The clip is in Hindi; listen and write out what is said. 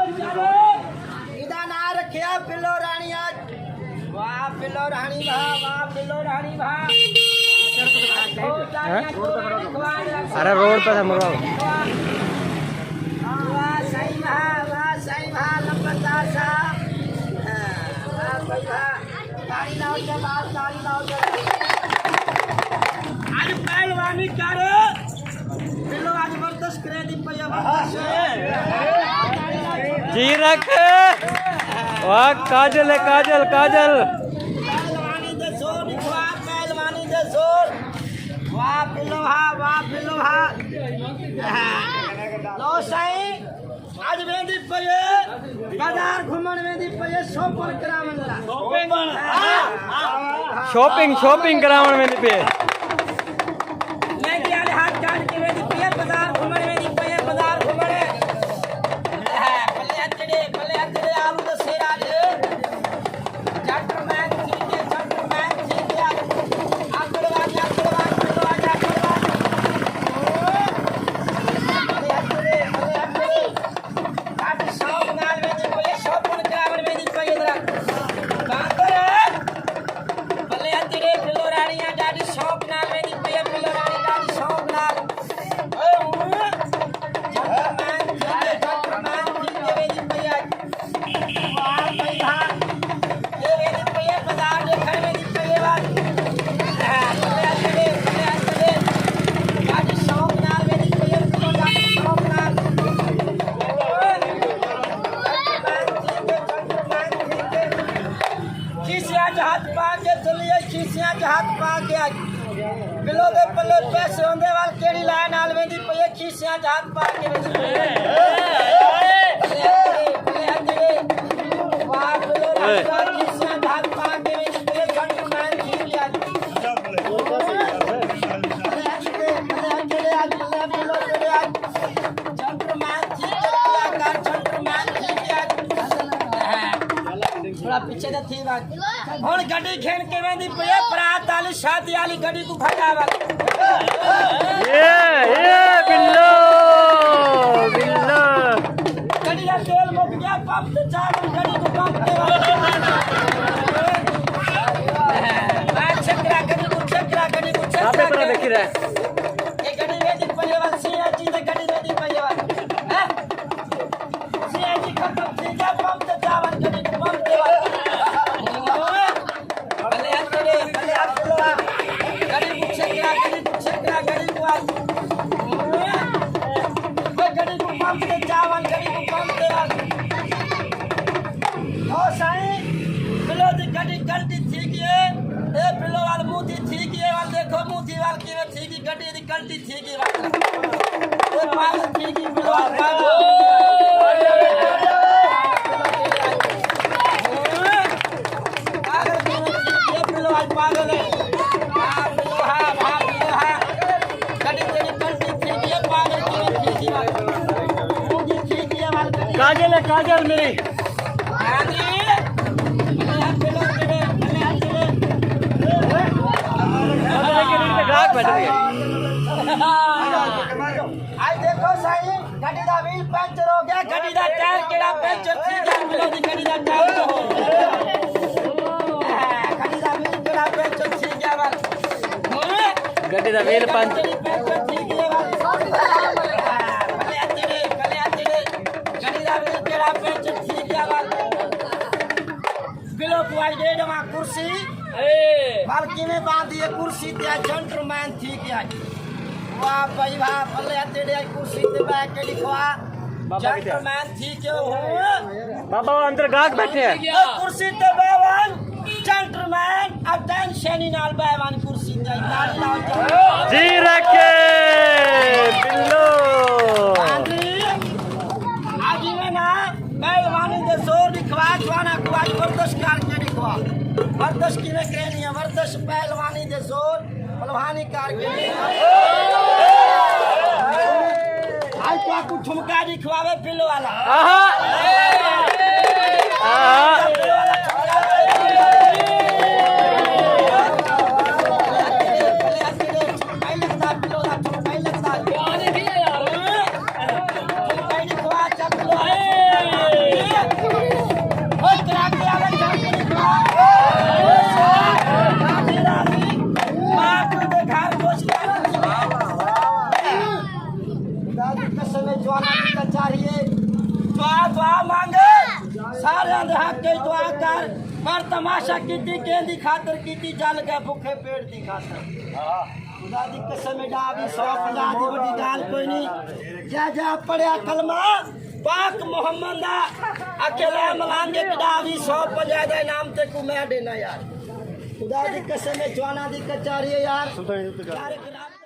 इदा ना रखिया पिलो रानी आज वाह पिलो रानी वाह पिलो रानी वाह अरे रोड पे मरवाओ वाह सही वाह लंबरदार साहब वाह भाई वाह ताली लाओ जवाब ताली लाओ आज पहलवानी कर पिलो आज बर्दाश्त करे दी पैया जी रख वाह काजल है काजल काजल पहलवानी दे जोर दिखवा पहलवानी दे जोर वाह पिलो हा लो सही आज वेंदी पये बाजार घुमण वेंदी पये शॉपिंग करावण ला शॉपिंग करावण में पे मैं क्या हाथ काट के वेंदी पये बाजार घुमण वेंदी पये बाजार घुमण भले अतड़े आलू दा सेरा दे जंटलमैन ठीक है आकड़वा हाथ पा के बिलो दे पल्ले पैसे होंदे वाल केड़ी लाइन नाल वेंदी पई खीसियां हाथ पा के वाह बिलो खीसियां हाथ पा के जंटलमैन ठीक लिया जंटलमैन थोड़ा पीछे दा थी बात हुन गड्डी खेन के वेंदी पई बरात वाली शादी वाली गड्डी को फटावा ये बिल्लो गड्डी दा तेल मुक गया पंप से चार गड्डी को पंप दे छकरा गड्डी को छकरा आपे पर देख रहा है ये गड्डी वेंदी पई वाली सीएनजी ते गड्डी वेंदी पई वाली हैं सीएनजी खत्म थी गया पंप से चार गड्डी को पंप दे गड्डी ठीक है ए पिलो वाल मुंह ठीक है वाल देखो मुंह वाल की ठीक है गड्डी दी गड्डी ठीक है वाल ए पागल ठीक है पिलो वाल पागल है गड्डी तेरी गड्डी ठीक है पागल की ठीक है मुंह ठीक है वाल काजल है काजल मेरी आज देखो सही गड्डी दा व्हील पंचर हो गया गड्डी दा टायर केड़ा पंचर थी गया मिलो दी गड्डी दा टायर हो गड्डी दा व्हील केड़ा पंचर थी गया वाल गड्डी दा व्हील पंचर थी गया वाल भले अतड़े गड्डी दा व्हील केड़ा पंचर थी गया वाल बिलो पुआई दे दमा कुर्सी बाल्की में बांधी है कुर्सी ते जंटलमैन थी गया वाह भाई वाह भले अतड़े कुर्सी ते बैठ के लिखवा जंटलमैन थी क्यों बाबा अंदर गाहक बैठे हैं कुर्सी ते बैवन जंटलमैन अटेंशन नाल बैवन कुर्सी ते जी रखे बिल्लो आज में ना पहलवानी दे जोर दिखवा जवाना को आज बर्दाश्त करके दिखवा बर्दाश्त की में करनी है बर्दाश्त पहलवानी दे जोर पहलवानी करके आज तो आपको ठुमका दिखवावे पिलो वाला जवाना की कचारी दुआ मांगे सारे हक के दुआ कर पर तमाशा कीती केंदी खातर कीती जल के भूखे पेट दी खातर खुदा दी कसम डावी 150 दी बड़ी गाल कोई नहीं जा पढ़िया कलमा पाक मोहम्मद दा अकेला मलांगे डावी 150 दे नाम ते को मैं देना यार खुदा दी कसम जवाना दी कचारी यार